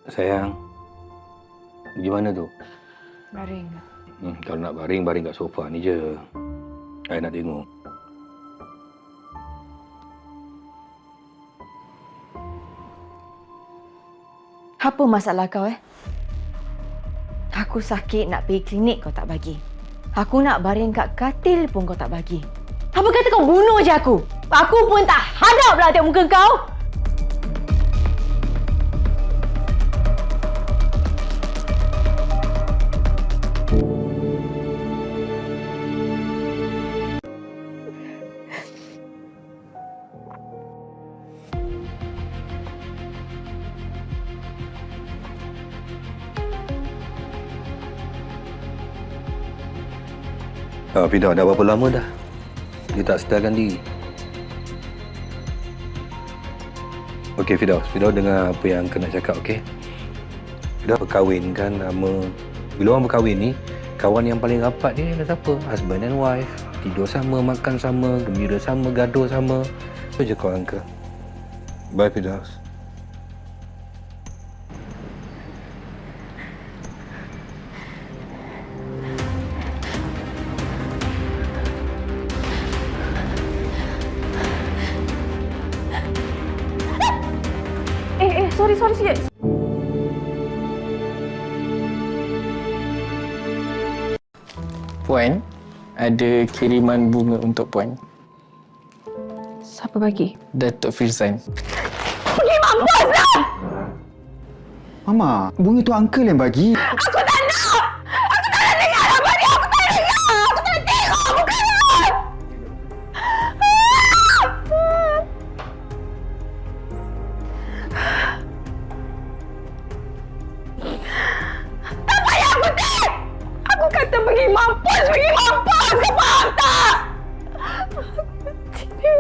Sayang, gimana tu? Baring. Kalau nak baring, baring kat sofa ni je. Saya nak tengok. Apa masalah kau Aku sakit nak pergi klinik kau tak bagi. Aku nak baring kat katil pun kau tak bagi. Apa kata kau bunuh je aku? Aku pun tak hadap lah tengok muka kau. Fida, dah berapa lama dah? Dia tak sedarkan diri. Okey, Fida dengar apa yang Uncle nak cakap, okey? Fida berkahwin kan nama... Bila orang berkahwin ni, kawan yang paling rapat ni adalah siapa? Husband and wife. Tidur sama, makan sama, gembira sama, gaduh sama. Itu je kau, Uncle. Bye, Fida. Sorry sikit. Puan, ada kiriman bunga untuk Puan. Siapa bagi? Datuk Firzan. Pergi mampus lah! Mama, bunga tu uncle yang bagi. Aku tak nak! Aku tak nak dengar apa ni! Aku tak nak dengar! Aku tak nak tengok muka dia! Tak payah kutip! Aku kata pergi mampus! Pergi mampus! Kau faham tak? Aku tidak...